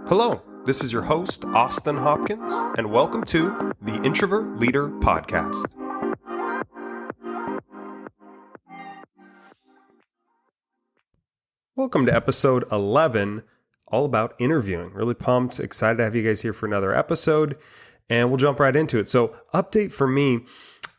Hello, this is your host, Austin Hopkins, and welcome to the Introvert Leader Podcast. Welcome to episode 11, all about interviewing. Really pumped, excited to have you guys here for another episode, and we'll jump right into it. So, update for me,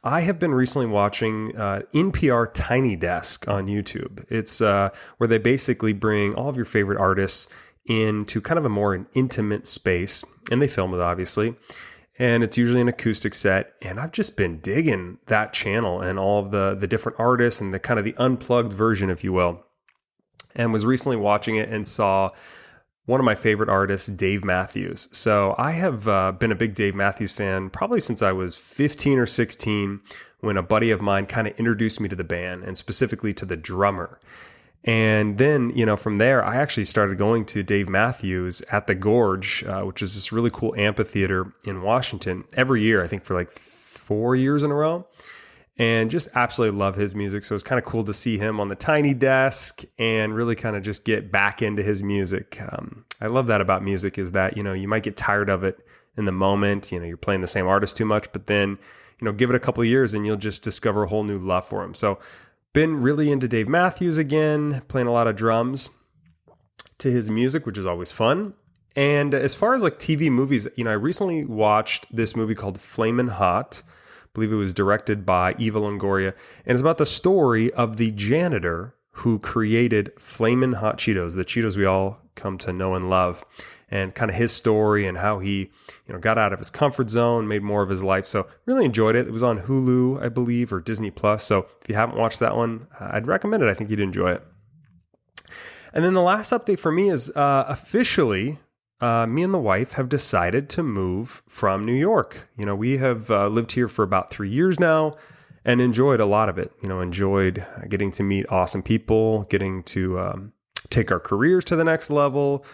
I have been recently watching NPR Tiny Desk on YouTube. It's where they basically bring all of your favorite artists into kind of a more intimate space, and they film it obviously, and it's usually an acoustic set. And I've just been digging that channel and all of the different artists and the kind of the unplugged version, if you will, and was recently watching it and saw one of my favorite artists, Dave Matthews. So I have been a big Dave Matthews fan probably since I was 15 or 16, when a buddy of mine kind of introduced me to the band and specifically to the drummer. And then, from there, I actually started going to Dave Matthews at the Gorge, which is this really cool amphitheater in Washington, every year, I think for like 4 years in a row, and just absolutely love his music. So it's kind of cool to see him on the Tiny Desk and really kind of just get back into his music. I love that about music, is that, you might get tired of it in the moment, you're playing the same artist too much, but then, give it a couple of years and you'll just discover a whole new love for him. So been really into Dave Matthews again, playing a lot of drums to his music, which is always fun. And as far as like TV movies, I recently watched this movie called Flamin' Hot. I believe it was directed by Eva Longoria. And it's about the story of the janitor who created Flamin' Hot Cheetos, the Cheetos we all come to know and love, and kind of his story and how he, got out of his comfort zone, made more of his life. So really enjoyed it. It was on Hulu, I believe, or Disney Plus. So if you haven't watched that one, I'd recommend it. I think you'd enjoy it. And then the last update for me is officially, me and the wife have decided to move from New York. We have lived here for about 3 years now and enjoyed a lot of it. Enjoyed getting to meet awesome people, getting to take our careers to the next level,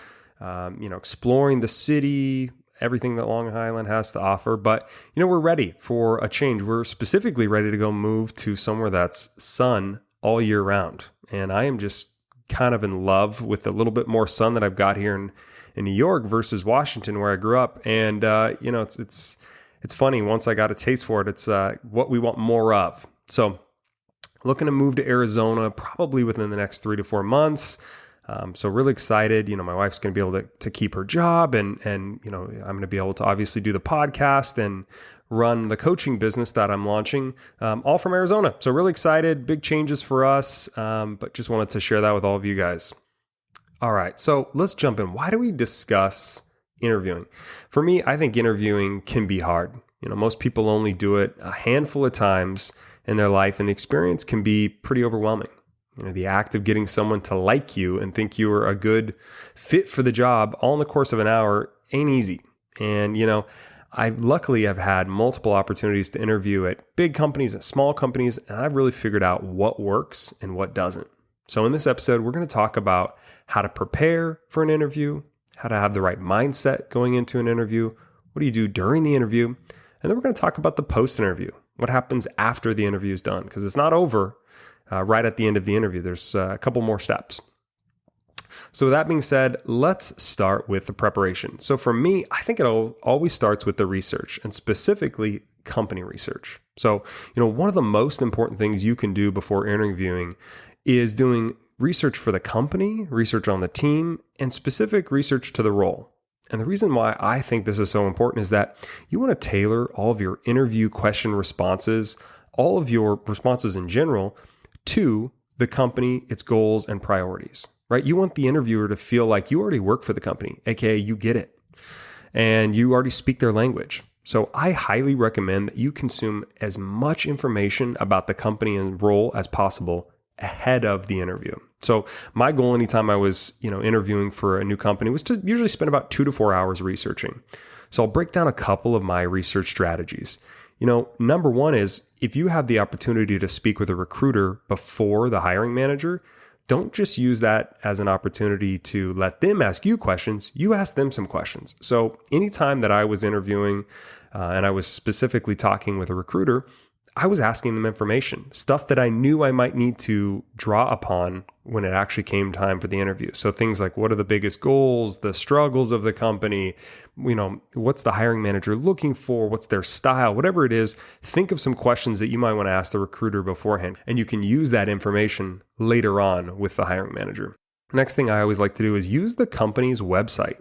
exploring the city, everything that Long Island has to offer. But, we're ready for a change. We're specifically ready to go move to somewhere that's sun all year round. And I am just kind of in love with a little bit more sun that I've got here in New York versus Washington, where I grew up. And, it's funny. Once I got a taste for it, it's what we want more of. So looking to move to Arizona probably within the next 3 to 4 months. So really excited. My wife's going to be able to keep her job, and I'm going to be able to obviously do the podcast and run the coaching business that I'm launching, all from Arizona. So really excited, big changes for us. But just wanted to share that with all of you guys. All right. So let's jump in. Why do we discuss interviewing? For me, I think interviewing can be hard. Most people only do it a handful of times in their life, and the experience can be pretty overwhelming. The act of getting someone to like you and think you are a good fit for the job all in the course of an hour ain't easy. And, I luckily have had multiple opportunities to interview at big companies and small companies, and I've really figured out what works and what doesn't. So in this episode, we're going to talk about how to prepare for an interview, how to have the right mindset going into an interview, what do you do during the interview, and then we're going to talk about the post-interview, what happens after the interview is done, because it's not over. Right at the end of the interview, there's a couple more steps. So with that being said, let's start with the preparation. So for me, I think it always starts with the research, and specifically company research. So, one of the most important things you can do before interviewing is doing research for the company, research on the team, and specific research to the role. And the reason why I think this is so important is that you want to tailor all of your interview question responses, all of your responses in general, to the company, its goals and priorities, right? You want the interviewer to feel like you already work for the company, aka you get it, and you already speak their language. So I highly recommend that you consume as much information about the company and role as possible ahead of the interview. So my goal anytime I was, interviewing for a new company was to usually spend about 2 to 4 hours researching. So I'll break down a couple of my research strategies. Number one is, if you have the opportunity to speak with a recruiter before the hiring manager, don't just use that as an opportunity to let them ask you questions. You ask them some questions. So anytime that I was interviewing and I was specifically talking with a recruiter, I was asking them information, stuff that I knew I might need to draw upon when it actually came time for the interview. So things like, what are the biggest goals, the struggles of the company? What's the hiring manager looking for? What's their style? Whatever it is, think of some questions that you might want to ask the recruiter beforehand, and you can use that information later on with the hiring manager. Next thing I always like to do is use the company's website.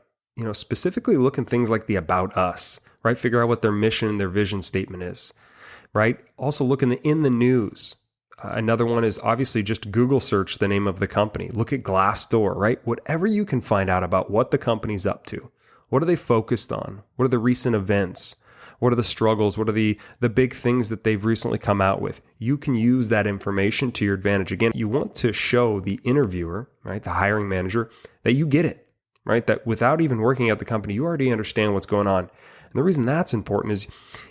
Specifically look at things like the About Us, right? Figure out what their mission, their vision statement is. Right? Also look in the news. Another one is obviously just Google search the name of the company. Look at Glassdoor, right? Whatever you can find out about what the company's up to. What are they focused on? What are the recent events? What are the struggles? What are the big things that they've recently come out with? You can use that information to your advantage. Again, you want to show the interviewer, right, the hiring manager, that you get it, right? That without even working at the company, you already understand what's going on. And the reason that's important is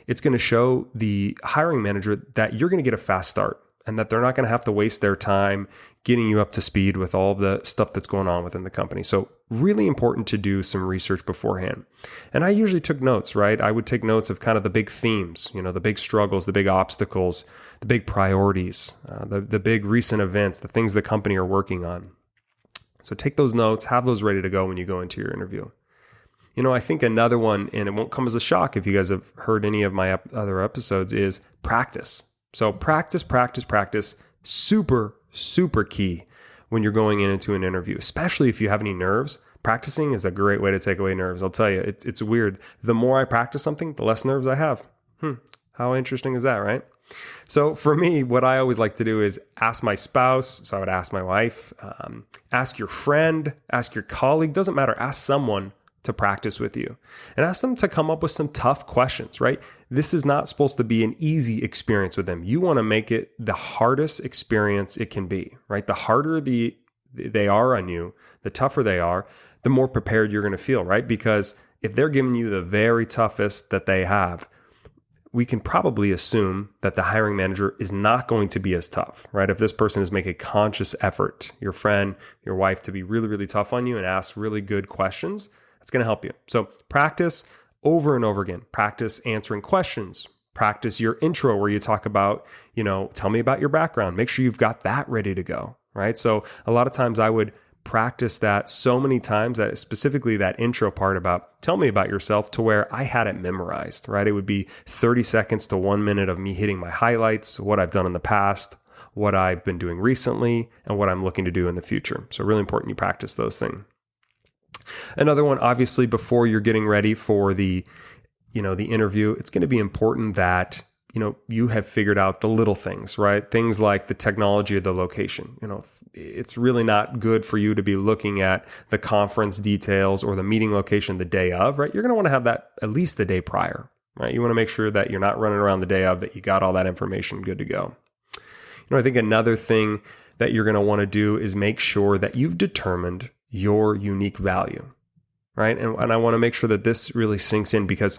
it's going to show the hiring manager that you're going to get a fast start and that they're not going to have to waste their time getting you up to speed with all the stuff that's going on within the company. So really important to do some research beforehand. And I usually took notes, right? I would take notes of kind of the big themes, the big struggles, the big obstacles, the big priorities, the big recent events, the things the company are working on. So take those notes, have those ready to go when you go into your interview. I think another one, and it won't come as a shock if you guys have heard any of my other episodes, is practice. So practice, super, super key when you're going into an interview, especially if you have any nerves. Practicing is a great way to take away nerves. I'll tell you, it's weird. The more I practice something, the less nerves I have. How interesting is that, right? So for me, what I always like to do is ask my spouse. So I would ask my wife, ask your friend, ask your colleague, doesn't matter, ask someone to practice with you and ask them to come up with some tough questions, right? This is not supposed to be an easy experience with them. You want to make it the hardest experience it can be, right? The harder they are on you, the tougher they are, the more prepared you're going to feel, right? Because if they're giving you the very toughest that they have, we can probably assume that the hiring manager is not going to be as tough, right? If this person is making a conscious effort, your friend, your wife, to be really, really tough on you and ask really good questions, that's going to help you. So practice over and over again. Practice answering questions. Practice your intro where you talk about, tell me about your background. Make sure you've got that ready to go, right? So a lot of times I would practice that so many times, that specifically that intro part about tell me about yourself, to where I had it memorized, right? It would be 30 seconds to 1 minute of me hitting my highlights, what I've done in the past, what I've been doing recently, and what I'm looking to do in the future. So really important you practice those things. Another one, obviously, before you're getting ready for the interview, it's going to be important that, you have figured out the little things, right? Things like the technology of the location. It's really not good for you to be looking at the conference details or the meeting location the day of, right? You're going to want to have that at least the day prior, right? You want to make sure that you're not running around the day of, that you got all that information good to go. I think another thing that you're going to want to do is make sure that you've determined your unique value, right? And I want to make sure that this really sinks in, because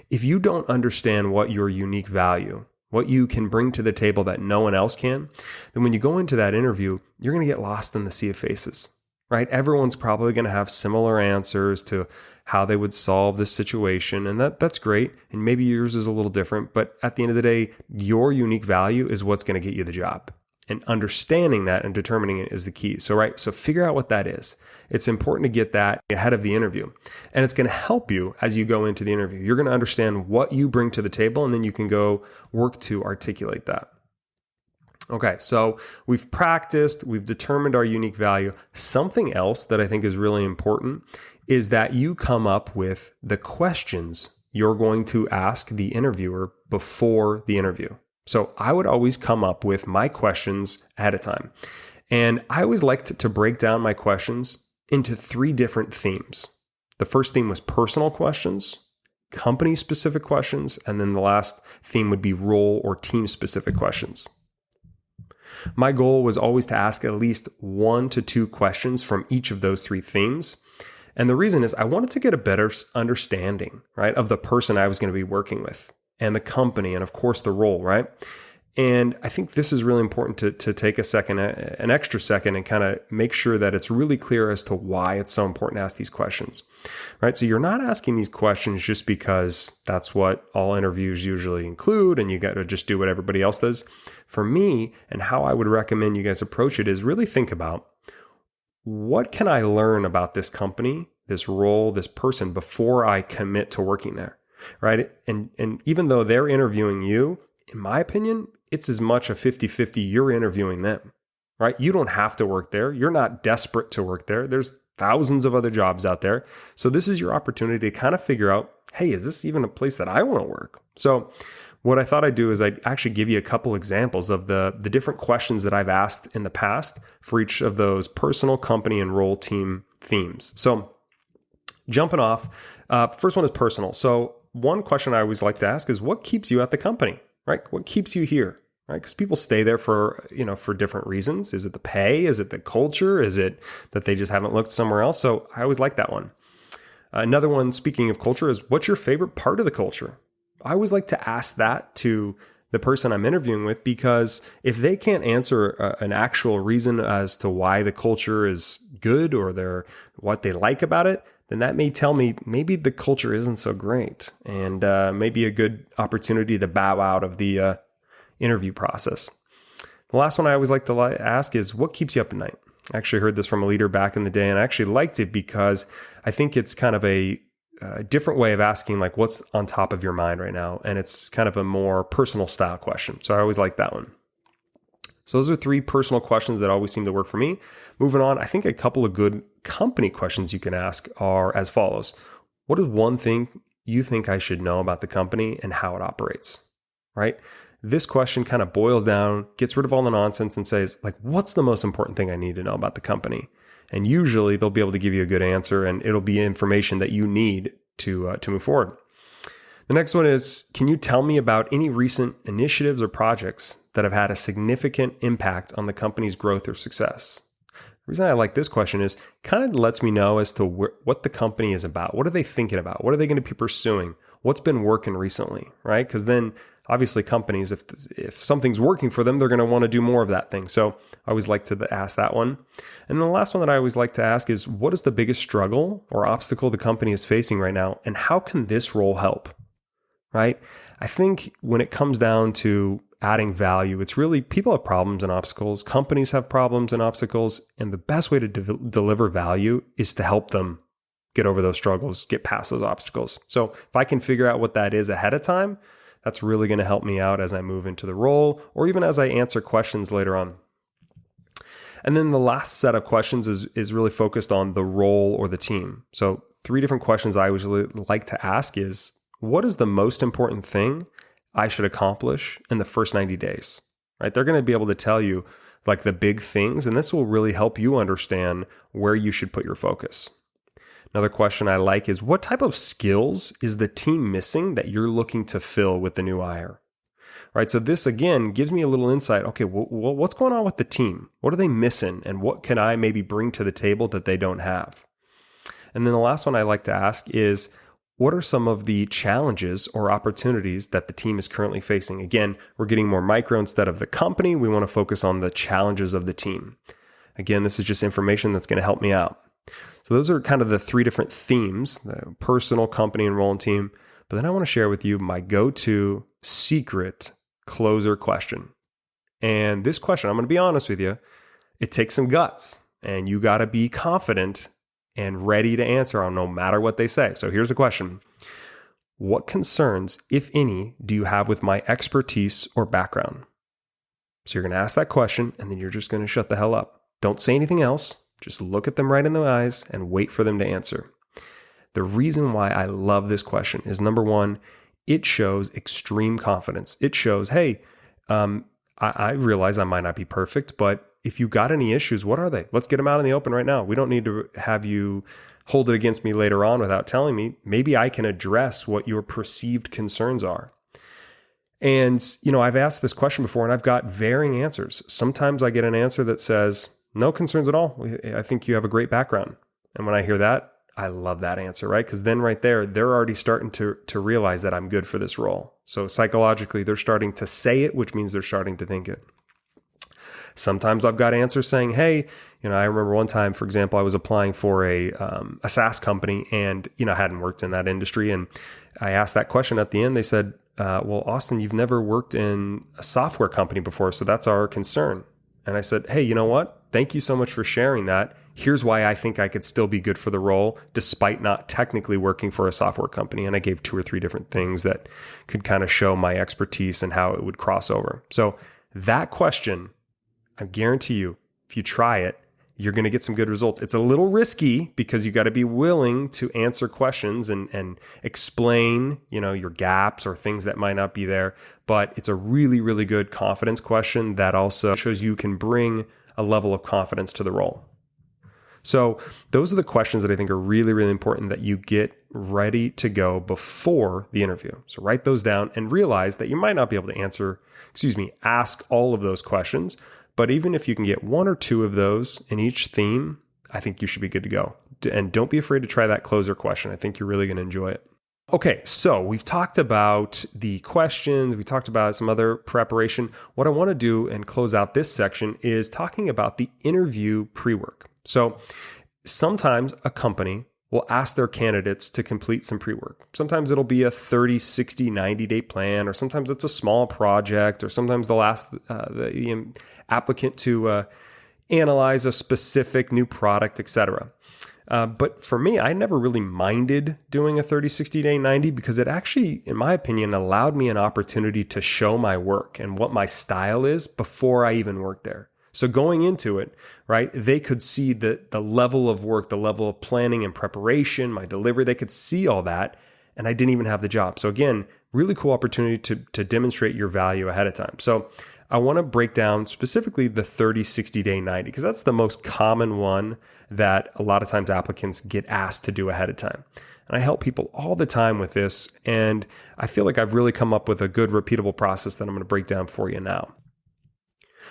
if you don't understand what your unique value, what you can bring to the table that no one else can, then when you go into that interview, you're going to get lost in the sea of faces, right? Everyone's probably going to have similar answers to how they would solve this situation. And that's great. And maybe yours is a little different, but at the end of the day, your unique value is what's going to get you the job. And understanding that and determining it is the key. So figure out what that is. It's important to get that ahead of the interview. And it's going to help you as you go into the interview. You're going to understand what you bring to the table, and then you can go work to articulate that. Okay, so we've practiced, we've determined our unique value. Something else that I think is really important is that you come up with the questions you're going to ask the interviewer before the interview. So I would always come up with my questions ahead of time. And I always liked to break down my questions into 3 different themes. The first theme was personal questions, company-specific questions, and then the last theme would be role or team-specific questions. My goal was always to ask at least 1 to 2 questions from each of those 3 themes. And the reason is I wanted to get a better understanding, right, of the person I was going to be working with, and the company, and of course the role, right? And I think this is really important to take an extra second, and kind of make sure that it's really clear as to why it's so important to ask these questions, right? So you're not asking these questions just because that's what all interviews usually include and you got to just do what everybody else does. For me, and how I would recommend you guys approach it, is really think about, what can I learn about this company, this role, this person before I commit to working there, right? And even though they're interviewing you, in my opinion, it's as much a 50-50 you're interviewing them, right? You don't have to work there. You're not desperate to work there. There's thousands of other jobs out there. So this is your opportunity to kind of figure out, hey, is this even a place that I want to work? So what I thought I'd do is I'd actually give you a couple examples of the different questions that I've asked in the past for each of those personal, company, and role team themes. So jumping off, first one is personal. So one question I always like to ask is, what keeps you at the company, right? What keeps you here, right? Because people stay there for different reasons. Is it the pay? Is it the culture? Is it that they just haven't looked somewhere else? So I always like that one. Another one, speaking of culture, is, what's your favorite part of the culture? I always like to ask that to the person I'm interviewing with, because if they can't answer an actual reason as to why the culture is good or what they like about it, then that may tell me maybe the culture isn't so great, and maybe a good opportunity to bow out of the interview process. The last one I always like to ask is, what keeps you up at night? I actually heard this from a leader back in the day, and I actually liked it because I think it's kind of a different way of asking, like, what's on top of your mind right now? And it's kind of a more personal style question. So I always like that one. So those are 3 personal questions that always seem to work for me. Moving on, I think a couple of good company questions you can ask are as follows. What is one thing you think I should know about the company and how it operates, right? This question kind of boils down, gets rid of all the nonsense, and says, like, what's the most important thing I need to know about the company? And usually they'll be able to give you a good answer, and it'll be information that you need to move forward. The next one is, can you tell me about any recent initiatives or projects that have had a significant impact on the company's growth or success? The reason I like this question is kind of lets me know as to what the company is about. What are they thinking about? What are they going to be pursuing? What's been working recently, right? Because then obviously companies, if something's working for them, they're going to want to do more of that thing. So I always like to ask that one. And the last one that I always like to ask is, what is the biggest struggle or obstacle the company is facing right now? And how can this role help, right? I think when it comes down to adding value, it's really, people have problems and obstacles. Companies have problems and obstacles. And the best way to deliver value is to help them get over those struggles, get past those obstacles. So if I can figure out what that is ahead of time, that's really going to help me out as I move into the role, or even as I answer questions later on. And then the last set of questions is really focused on the role or the team. So 3 different questions I usually like to ask is, what is the most important thing I should accomplish in the first 90 days, right? They're going to be able to tell you like the big things, and this will really help you understand where you should put your focus. Another question I like is, what type of skills is the team missing that you're looking to fill with the new hire? Right. So this, again, gives me a little insight. Okay, what's going on with the team? What are they missing? And what can I maybe bring to the table that they don't have? And then the last one I like to ask is, what are some of the challenges or opportunities that the team is currently facing? Again, we're getting more micro instead of the company. We want to focus on the challenges of the team. Again, this is just information that's going to help me out. So those are kind of the 3 different themes, the personal, company, and role and team. But then I want to share with you my go-to secret closer question. And this question, I'm going to be honest with you, it takes some guts, and you got to be confident and ready to answer on no matter what they say. So here's the question. What concerns, if any, do you have with my expertise or background? So you're going to ask that question, and then you're just going to shut the hell up. Don't say anything else. Just look at them right in the eyes and wait for them to answer. The reason why I love this question is, number one, it shows extreme confidence. It shows, hey, I realize I might not be perfect, but if you got any issues, what are they? Let's get them out in the open right now. We don't need to have you hold it against me later on without telling me. Maybe I can address what your perceived concerns are. And, I've asked this question before and I've got varying answers. Sometimes I get an answer that says, no concerns at all. I think you have a great background. And when I hear that, I love that answer, right? Because then right there, they're already starting to realize that I'm good for this role. So psychologically, they're starting to say it, which means they're starting to think it. Sometimes I've got answers saying, hey, I remember one time, for example, I was applying for a SaaS company and, I hadn't worked in that industry. And I asked that question at the end. They said, well, Austin, you've never worked in a software company before, so that's our concern. And I said, hey, you know what? Thank you so much for sharing that. Here's why I think I could still be good for the role, despite not technically working for a software company. And I gave 2 or 3 different things that could kind of show my expertise and how it would cross over. So that question, I guarantee you, if you try it, you're going to get some good results. It's a little risky because you got to be willing to answer questions and explain, your gaps or things that might not be there. But it's a really, really good confidence question that also shows you can bring a level of confidence to the role. So those are the questions that I think are really, really important that you get ready to go before the interview. So write those down and realize that you might not be able to ask all of those questions. But even if you can get 1 or 2 of those in each theme, I think you should be good to go. And don't be afraid to try that closer question. I think you're really going to enjoy it. Okay, so we've talked about the questions. We talked about some other preparation. What I want to do and close out this section is talking about the interview pre-work. So sometimes a company will ask their candidates to complete some pre-work. Sometimes it'll be a 30, 60, 90-day plan, or sometimes it's a small project, or sometimes they'll ask the applicant to analyze a specific new product, etc. But for me, I never really minded doing a 30, 60-day, 90 because it actually, in my opinion, allowed me an opportunity to show my work and what my style is before I even worked there. So going into it, right, they could see the level of work, the level of planning and preparation, my delivery, they could see all that, and I didn't even have the job. So again, really cool opportunity to demonstrate your value ahead of time. So I want to break down specifically the 30, 60-day, 90, because that's the most common one that a lot of times applicants get asked to do ahead of time. And I help people all the time with this, and I feel like I've really come up with a good repeatable process that I'm going to break down for you now.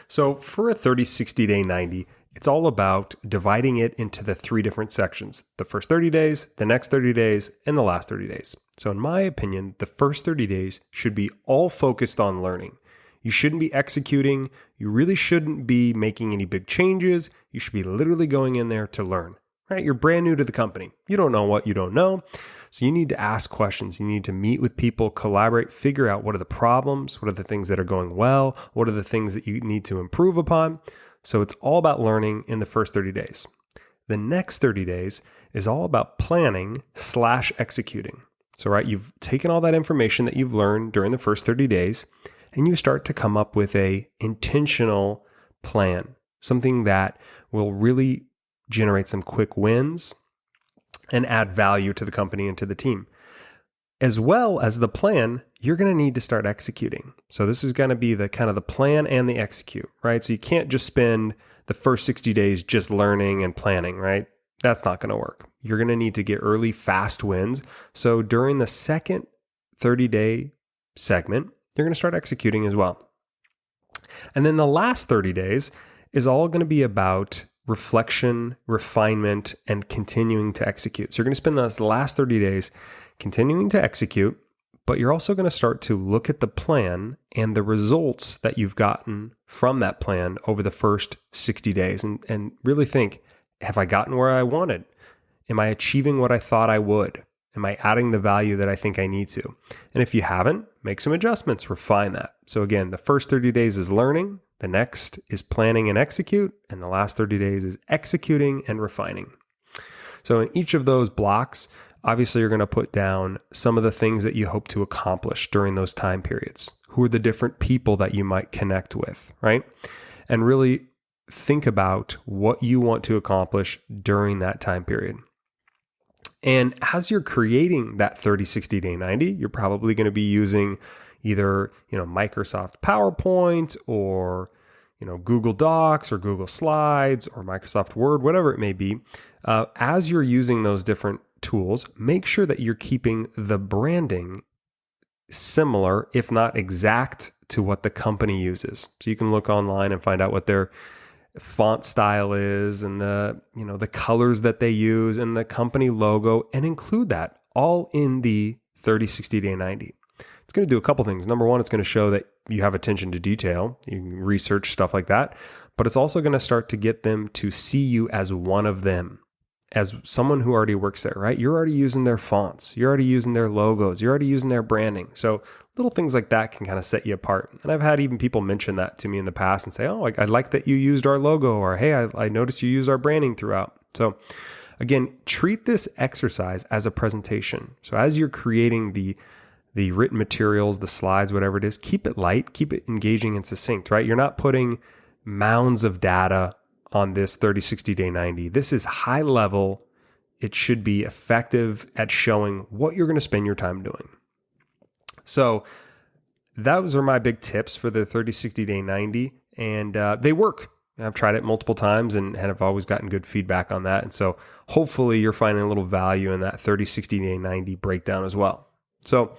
So for a 30, 60-day, 90, it's all about dividing it into the 3 different sections: the first 30 days, the next 30 days, and the last 30 days. So in my opinion, the first 30 days should be all focused on learning. You shouldn't be executing. You really shouldn't be making any big changes. You should be literally going in there to learn, right? You're brand new to the company. You don't know what you don't know. So you need to ask questions. You need to meet with people, collaborate, figure out what are the problems, what are the things that are going well, what are the things that you need to improve upon. So it's all about learning in the first 30 days. The next 30 days is all about planning/executing. So, right, you've taken all that information that you've learned during the first 30 days, and you start to come up with a intentional plan, something that will really generate some quick wins and add value to the company and to the team. As well as the plan, you're going to need to start executing. So this is going to be the kind of the plan and the execute, right? So you can't just spend the first 60 days just learning and planning, right? That's not going to work. You're going to need to get early, fast wins. So during the second 30-day segment, you're going to start executing as well. And then the last 30 days is all going to be about reflection, refinement, and continuing to execute. So you're going to spend those last 30 days continuing to execute, but you're also going to start to look at the plan and the results that you've gotten from that plan over the first 60 days and really think, have I gotten where I wanted? Am I achieving what I thought I would? Am I adding the value that I think I need to? And if you haven't, make some adjustments, refine that. So again, the first 30 days is learning, the next is planning and execute, and the last 30 days is executing and refining. So in each of those blocks, obviously you're going to put down some of the things that you hope to accomplish during those time periods. Who are the different people that you might connect with, right? And really think about what you want to accomplish during that time period. And as you're creating that 30, 60, day, 90, you're probably going to be using either, Microsoft PowerPoint or, Google Docs or Google Slides or Microsoft Word, whatever it may be. As you're using those different tools, make sure that you're keeping the branding similar, if not exact, to what the company uses. So you can look online and find out what their font style is and the colors that they use and the company logo, and include that all in the 30, 60 day 90. It's going to do a couple things. Number one, it's going to show that you have attention to detail. You can research stuff like that, but it's also going to start to get them to see you as one of them, as someone who already works there, right? You're already using their fonts. You're already using their logos. You're already using their branding. So little things like that can kind of set you apart. And I've had even people mention that to me in the past and say, oh, I like that you used our logo, or hey, I noticed you use our branding throughout. So again, treat this exercise as a presentation. So as you're creating the written materials, the slides, whatever it is, keep it light, keep it engaging and succinct, right? You're not putting mounds of data on this 30, 60 day 90. This is high level. It should be effective at showing what you're going to spend your time doing. So those are my big tips for the 30, 60 day 90. And they work. I've tried it multiple times and have always gotten good feedback on that. And so hopefully you're finding a little value in that 30, 60 day 90 breakdown as well. So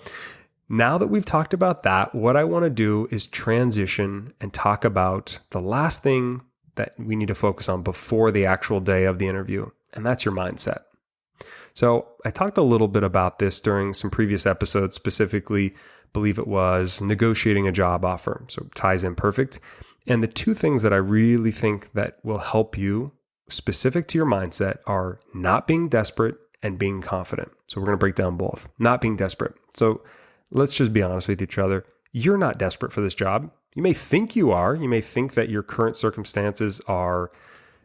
now that we've talked about that, what I want to do is transition and talk about the last thing that we need to focus on before the actual day of the interview, and that's your mindset. So I talked a little bit about this during some previous episodes, specifically, believe it was negotiating a job offer. So it ties in perfect. And the two things that I really think that will help you specific to your mindset are not being desperate and being confident. So we're going to break down both. Not being desperate. So let's just be honest with each other. You're not desperate for this job. You may think you are. You may think that your current circumstances are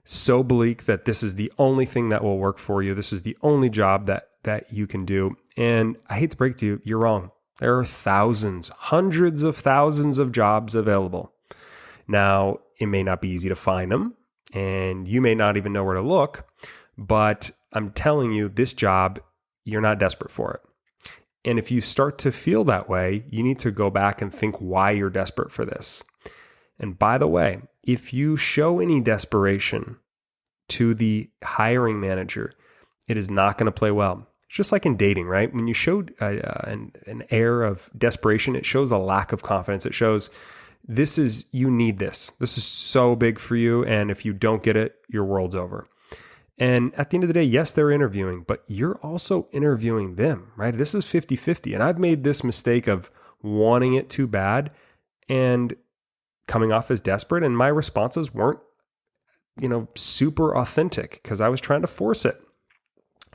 so bleak that this is the only thing that will work for you. This is the only job that you can do. And I hate to break to you, you're wrong. There are thousands, hundreds of thousands of jobs available. Now, it may not be easy to find them, and you may not even know where to look, but I'm telling you, this job, you're not desperate for it. And if you start to feel that way, you need to go back and think why you're desperate for this. And by the way, if you show any desperation to the hiring manager, it is not going to play well. It's just like in dating, right? When you show an air of desperation, it shows a lack of confidence. It shows you need this. This is so big for you. And if you don't get it, your world's over. And at the end of the day, yes, they're interviewing, but you're also interviewing them, right? This is 50-50. And I've made this mistake of wanting it too bad and coming off as desperate. And my responses weren't, super authentic because I was trying to force it.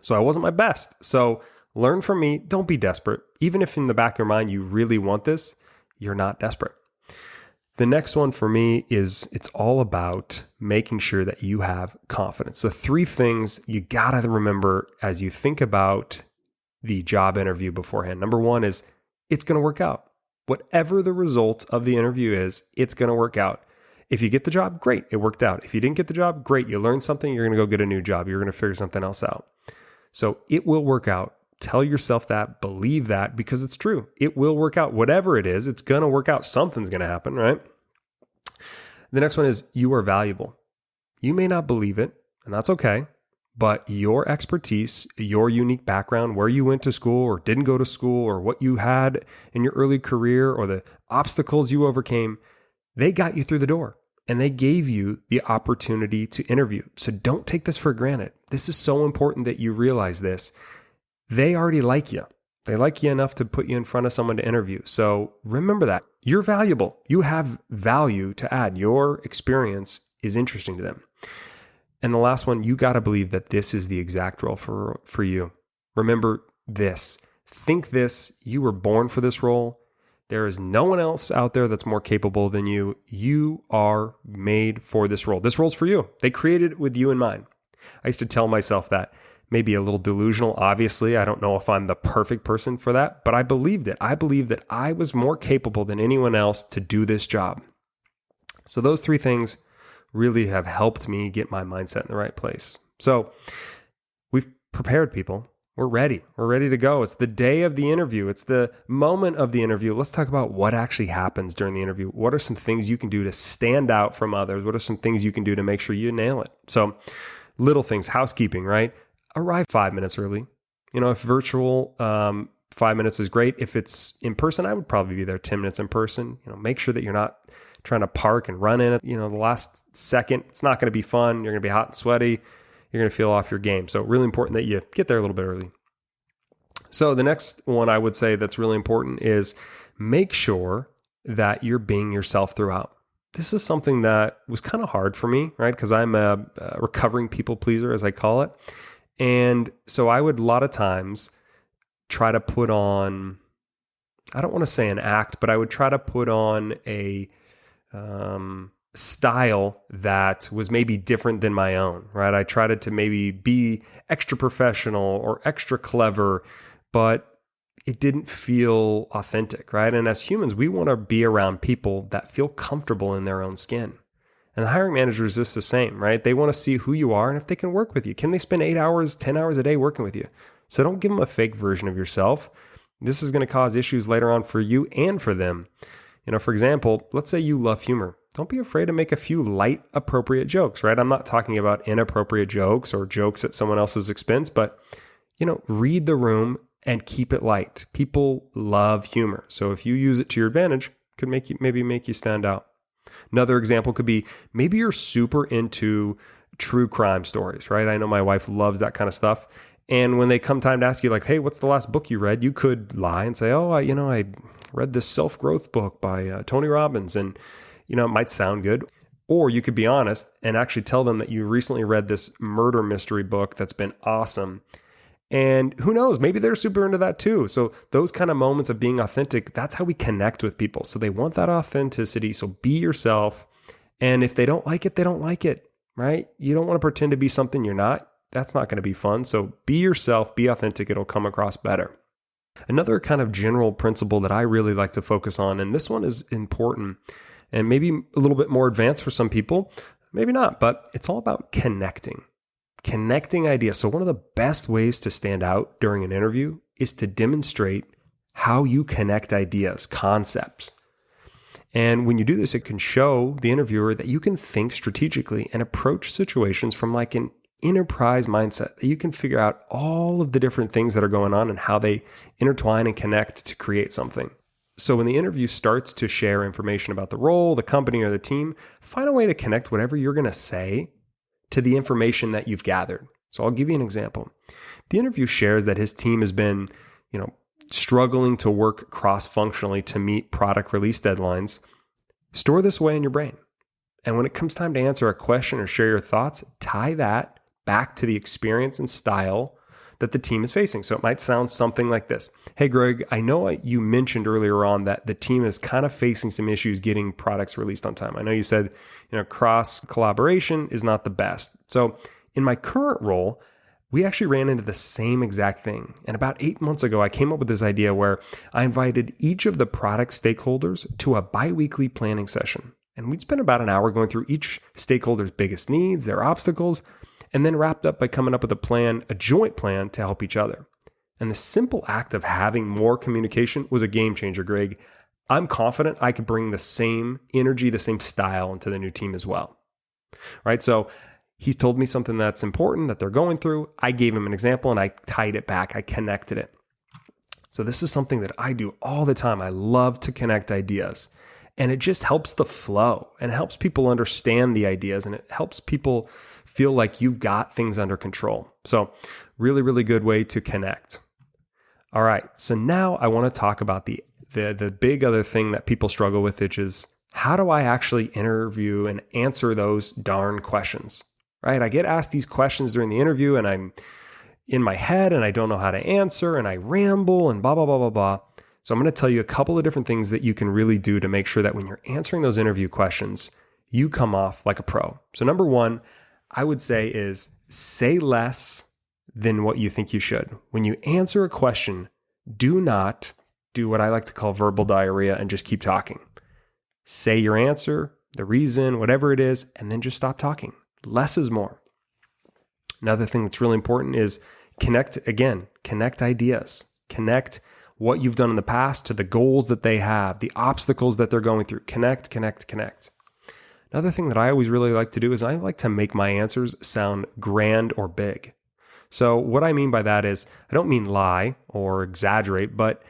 So I wasn't my best. So learn from me. Don't be desperate. Even if in the back of your mind, you really want this, you're not desperate. The next one for me is it's all about making sure that you have confidence. So 3 things you got to remember as you think about the job interview beforehand. Number 1 is it's going to work out. Whatever the result of the interview is, it's going to work out. If you get the job, great, it worked out. If you didn't get the job, great, you learned something, you're going to go get a new job. You're going to figure something else out. So it will work out. Tell yourself that, believe that, because it's true. It will work out. Whatever it is, it's going to work out. Something's going to happen, right? The next one is you are valuable. You may not believe it, and that's okay, but your expertise, your unique background, where you went to school or didn't go to school, or what you had in your early career, or the obstacles you overcame, they got you through the door, and they gave you the opportunity to interview. So don't take this for granted. This is so important that you realize this. They already like you. They like you enough to put you in front of someone to interview. So remember that. You're valuable. You have value to add. Your experience is interesting to them. And the last one, you got to believe that this is the exact role for you. Remember this. Think this. You were born for this role. There is no one else out there that's more capable than you. You are made for this role. This role's for you. They created it with you in mind. I used to tell myself that. Maybe a little delusional. Obviously, I don't know if I'm the perfect person for that, but I believed it. I believed that I was more capable than anyone else to do this job. So those 3 things really have helped me get my mindset in the right place. So we've prepared, people. We're ready. We're ready to go. It's the day of the interview. It's the moment of the interview. Let's talk about what actually happens during the interview. What are some things you can do to stand out from others? What are some things you can do to make sure you nail it? So little things, housekeeping, right? Arrive 5 minutes early. If virtual, 5 minutes is great. If it's in person, I would probably be there 10 minutes in person. Make sure that you're not trying to park and run in it, the last second. It's not going to be fun. You're going to be hot and sweaty. You're going to feel off your game. So really important that you get there a little bit early. So the next one I would say that's really important is make sure that you're being yourself throughout. This is something that was kind of hard for me, right? Because I'm a recovering people pleaser, as I call it. And so I would a lot of times try to put on, I don't want to say an act, but I would try to put on a style that was maybe different than my own, right? I tried to maybe be extra professional or extra clever, but it didn't feel authentic, right? And as humans, we want to be around people that feel comfortable in their own skin. And the hiring manager is just the same, right? They want to see who you are and if they can work with you. Can they spend 8 hours, 10 hours a day working with you? So don't give them a fake version of yourself. This is going to cause issues later on for you and for them. For example, let's say you love humor. Don't be afraid to make a few light, appropriate jokes, right? I'm not talking about inappropriate jokes or jokes at someone else's expense, but, read the room and keep it light. People love humor. So if you use it to your advantage, it could make you stand out. Another example could be maybe you're super into true crime stories, right? I know my wife loves that kind of stuff. And when they come time to ask you like, hey, what's the last book you read? You could lie and say, oh, I read this self-growth book by Tony Robbins. And, it might sound good. Or you could be honest and actually tell them that you recently read this murder mystery book that's been awesome. And who knows, maybe they're super into that too. So those kind of moments of being authentic, that's how we connect with people. So they want that authenticity. So be yourself. And if they don't like it, they don't like it, right? You don't want to pretend to be something you're not. That's not going to be fun. So be yourself, be authentic. It'll come across better. Another kind of general principle that I really like to focus on, and this one is important and maybe a little bit more advanced for some people, maybe not, but it's all about connecting ideas. So one of the best ways to stand out during an interview is to demonstrate how you connect ideas, concepts. And when you do this, it can show the interviewer that you can think strategically and approach situations from like an enterprise mindset, that you can figure out all of the different things that are going on and how they intertwine and connect to create something. So when the interview starts to share information about the role, the company, or the team, find a way to connect whatever you're going to say to the information that you've gathered. So I'll give you an example. The interview shares that his team has been, struggling to work cross-functionally to meet product release deadlines. Store this away in your brain. And when it comes time to answer a question or share your thoughts, tie that back to the experience and style that the team is facing. So it might sound something like this. Hey, Greg, I know you mentioned earlier on that the team is kind of facing some issues getting products released on time. I know you said, cross collaboration is not the best. So in my current role, we actually ran into the same exact thing. And about 8 months ago, I came up with this idea where I invited each of the product stakeholders to a bi-weekly planning session. And we'd spend about an hour going through each stakeholder's biggest needs, their obstacles, and then wrapped up by coming up with a joint plan to help each other. And the simple act of having more communication was a game changer, Greg. I'm confident I could bring the same energy, the same style into the new team as well. Right? So he's told me something that's important that they're going through. I gave him an example and I tied it back. I connected it. So this is something that I do all the time. I love to connect ideas. And it just helps the flow and it helps people understand the ideas and it helps people feel like you've got things under control. So really, really good way to connect. All right. So now I want to talk about the big other thing that people struggle with, which is how do I actually interview and answer those darn questions, right? I get asked these questions during the interview and I'm in my head and I don't know how to answer and I ramble and blah, blah, blah, blah, blah. So I'm going to tell you a couple of different things that you can really do to make sure that when you're answering those interview questions, you come off like a pro. So number one, I would say is say less than what you think you should. When you answer a question, do not do what I like to call verbal diarrhea and just keep talking. Say your answer, the reason, whatever it is, and then just stop talking. Less is more. Another thing that's really important is connect ideas. Connect what you've done in the past to the goals that they have, the obstacles that they're going through. Connect. Another thing that I always really like to do is I like to make my answers sound grand or big. So what I mean by that is I don't mean lie or exaggerate, but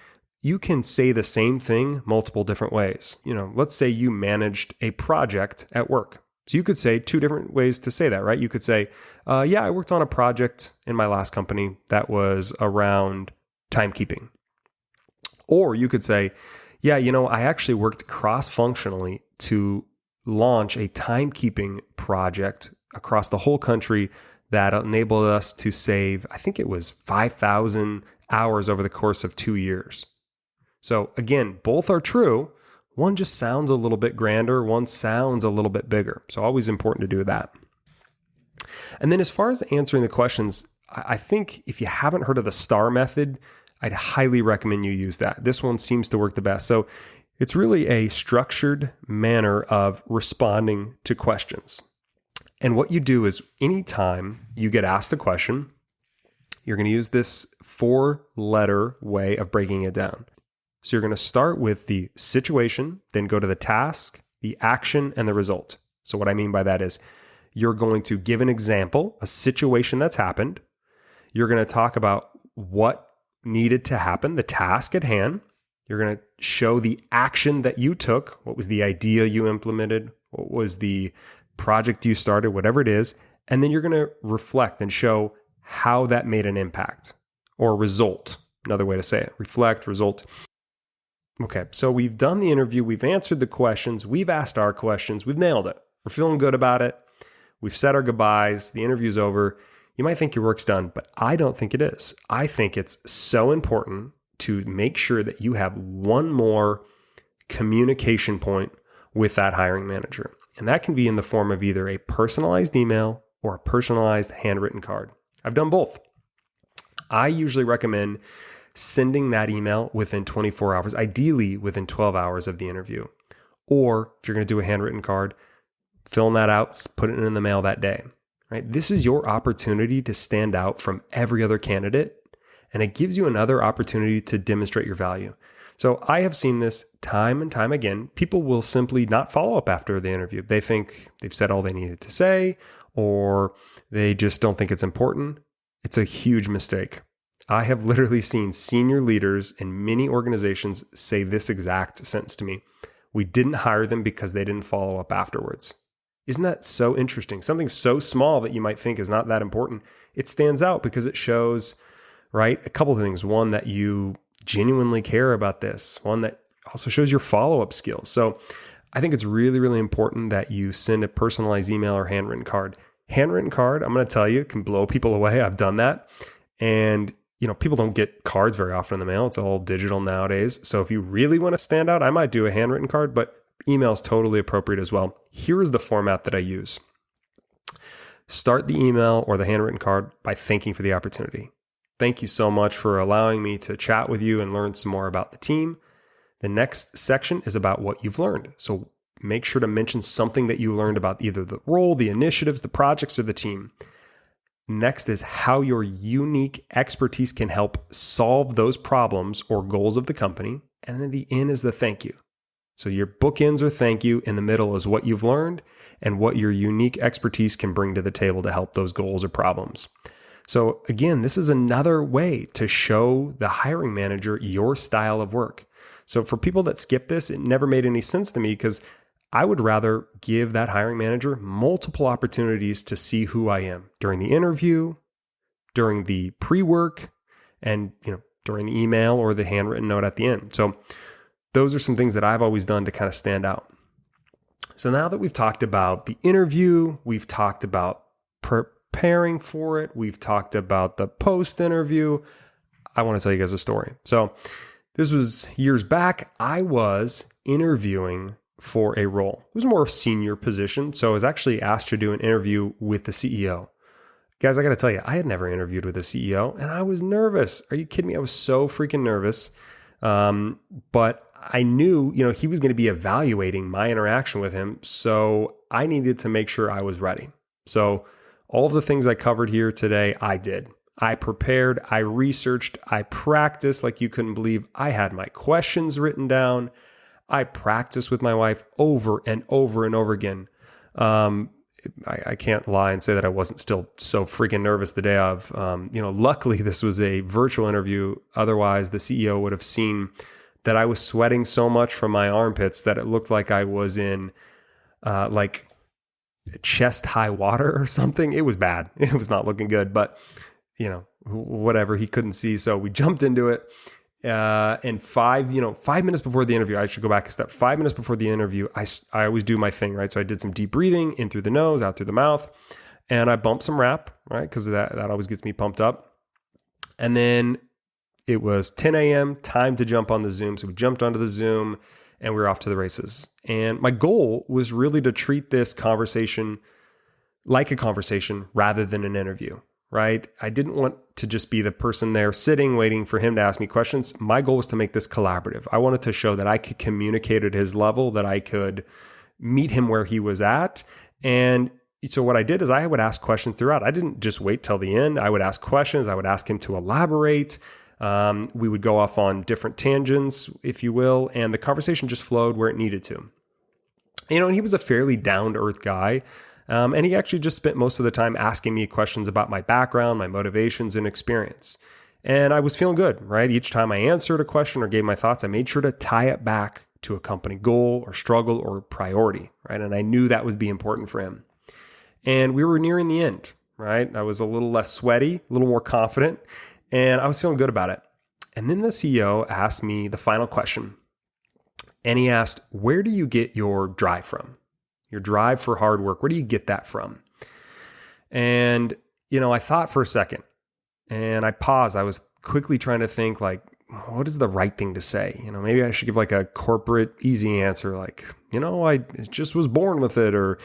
you can say the same thing multiple different ways. Let's say you managed a project at work. So you could say two different ways to say that, right? You could say, yeah, I worked on a project in my last company that was around timekeeping. Or you could say, yeah, I actually worked cross-functionally to launch a timekeeping project across the whole country that enabled us to save, I think it was 5,000 hours over the course of 2 years. So again, both are true. One just sounds a little bit grander. One sounds a little bit bigger. So always important to do that. And then as far as answering the questions, I think if you haven't heard of the STAR method, I'd highly recommend you use that. This one seems to work the best. So it's really a structured manner of responding to questions. And what you do is anytime you get asked a question, you're going to use this 4-letter way of breaking it down. So you're going to start with the situation, then go to the task, the action, and the result. So what I mean by that is you're going to give an example, a situation that's happened. You're going to talk about what needed to happen, the task at hand. You're going to show the action that you took. What was the idea you implemented? What was the project you started? Whatever it is. And then you're going to reflect and show how that made an impact or result. Another way to say it, reflect, result. Okay, so we've done the interview, we've answered the questions, we've asked our questions, we've nailed it. We're feeling good about it. We've said our goodbyes, the interview's over. You might think your work's done, but I don't think it is. I think it's so important to make sure that you have one more communication point with that hiring manager. And that can be in the form of either a personalized email or a personalized handwritten card. I've done both. I usually recommend sending that email within 24 hours, ideally within 12 hours of the interview. Or if you're going to do a handwritten card, filling that out, put it in the mail that day. Right? This is your opportunity to stand out from every other candidate, and it gives you another opportunity to demonstrate your value. So I have seen this time and time again. People will simply not follow up after the interview. They think they've said all they needed to say, or they just don't think it's important. It's a huge mistake. I have literally seen senior leaders in many organizations say this exact sentence to me. We didn't hire them because they didn't follow up afterwards. Isn't that so interesting? Something so small that you might think is not that important. It stands out because it shows, right, a couple of things. One, that you genuinely care about this. One, that also shows your follow-up skills. So I think it's really, really important that you send a personalized email or handwritten card. Handwritten card, I'm going to tell you, can blow people away. I've done that. And people don't get cards very often in the mail. It's all digital nowadays. So if you really want to stand out, I might do a handwritten card, but email is totally appropriate as well. Here is the format that I use. Start the email or the handwritten card by thanking for the opportunity. Thank you so much for allowing me to chat with you and learn some more about the team. The next section is about what you've learned. So make sure to mention something that you learned about either the role, the initiatives, the projects, or the team. Next is how your unique expertise can help solve those problems or goals of the company. And then the end is the thank you. So your bookends are thank you. In the middle is what you've learned and what your unique expertise can bring to the table to help those goals or problems. So again, this is another way to show the hiring manager your style of work. So for people that skip this, it never made any sense to me because I would rather give that hiring manager multiple opportunities to see who I am during the interview, during the pre-work, and during the email or the handwritten note at the end. So those are some things that I've always done to kind of stand out. So now that we've talked about the interview, we've talked about preparing for it, we've talked about the post-interview, I want to tell you guys a story. So this was years back. I was interviewing for a role. It was a more senior position. So I was actually asked to do an interview with the CEO. Guys, I got to tell you, I had never interviewed with a CEO and I was nervous. Are you kidding me? I was so freaking nervous. But I knew, he was going to be evaluating my interaction with him. So I needed to make sure I was ready. So all of the things I covered here today, I did. I prepared, I researched, I practiced like you couldn't believe. I had my questions written down. I practiced with my wife over and over and over again. I can't lie and say that I wasn't still so freaking nervous the day of. Luckily, this was a virtual interview. Otherwise, the CEO would have seen that I was sweating so much from my armpits that it looked like I was in like chest high water or something. It was bad. It was not looking good, but whatever, he couldn't see. So we jumped into it. And 5 minutes before the interview, I should go back a step. 5 minutes before the interview, I always do my thing, right? So I did some deep breathing in through the nose, out through the mouth, and I bumped some rap, right? Because that always gets me pumped up. And then it was 10 a.m., time to jump on the Zoom. So we jumped onto the Zoom and we were off to the races. And my goal was really to treat this conversation like a conversation rather than an interview, right? I didn't want to just be the person there sitting, waiting for him to ask me questions. My goal was to make this collaborative. I wanted to show that I could communicate at his level, that I could meet him where he was at. And so what I did is I would ask questions throughout. I didn't just wait till the end. I would ask questions. I would ask him to elaborate. We would go off on different tangents, if you will, and the conversation just flowed where it needed to. And he was a fairly down-to-earth guy. And he actually just spent most of the time asking me questions about my background, my motivations, and experience. And I was feeling good, right? Each time I answered a question or gave my thoughts, I made sure to tie it back to a company goal or struggle or priority, right? And I knew that would be important for him. And we were nearing the end, right? I was a little less sweaty, a little more confident, and I was feeling good about it. And then the CEO asked me the final question. And he asked, where do you get your drive from? Your drive for hard work, where do you get that from? And, I thought for a second and I paused. I was quickly trying to think like, what is the right thing to say? Maybe I should give like a corporate easy answer. Like, I just was born with it, or,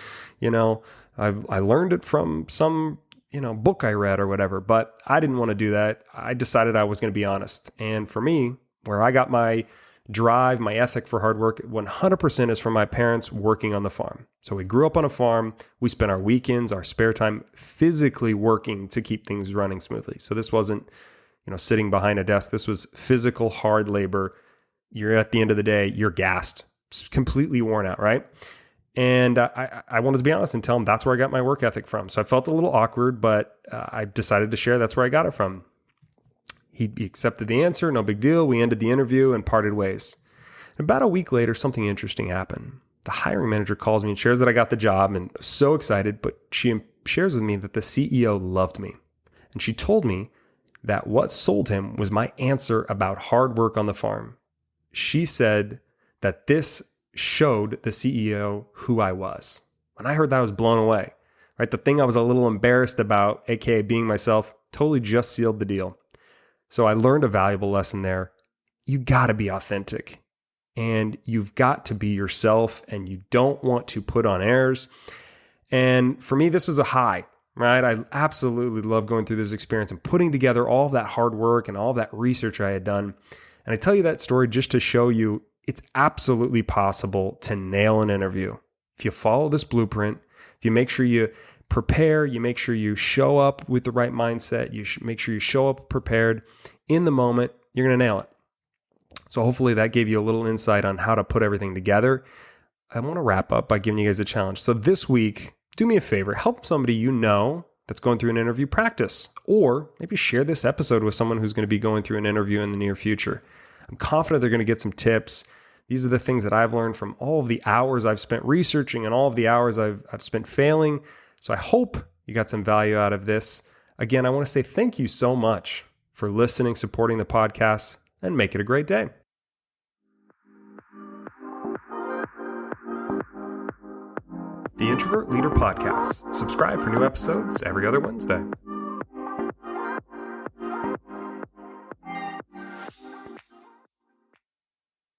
I learned it from some, book I read or whatever, but I didn't want to do that. I decided I was going to be honest. And for me, where I got my drive, my ethic for hard work, 100% is from my parents working on the farm. So we grew up on a farm. We spent our weekends, our spare time physically working to keep things running smoothly. So this wasn't, sitting behind a desk. This was physical hard labor. You're at the end of the day, you're gassed, completely worn out, right? And I wanted to be honest and tell him that's where I got my work ethic from. So I felt a little awkward, but I decided to share that's where I got it from. He accepted the answer, no big deal. We ended the interview and parted ways. About a week later, something interesting happened. The hiring manager calls me and shares that I got the job, and so excited, but she shares with me that the CEO loved me. And she told me that what sold him was my answer about hard work on the farm. She said that this showed the CEO who I was. When I heard that, I was blown away. Right? The thing I was a little embarrassed about, aka being myself, totally just sealed the deal. So I learned a valuable lesson there. You got to be authentic, and you've got to be yourself, and you don't want to put on airs. And for me, this was a high, right? I absolutely love going through this experience and putting together all of that hard work and all of that research I had done. And I tell you that story just to show you it's absolutely possible to nail an interview. If you follow this blueprint, if you make sure you prepare, you make sure you show up with the right mindset, you make sure you show up prepared in the moment, you're going to nail it. So hopefully that gave you a little insight on how to put everything together. I want to wrap up by giving you guys a challenge. So this week, do me a favor, help somebody that's going through an interview practice, or maybe share this episode with someone who's going to be going through an interview in the near future. I'm confident they're going to get some tips. These are the things that I've learned from all of the hours I've spent researching and all of the hours I've spent failing. So I hope you got some value out of this. Again, I want to say thank you so much for listening, supporting the podcast, and make it a great day. The Introvert Leader Podcast. Subscribe for new episodes every other Wednesday.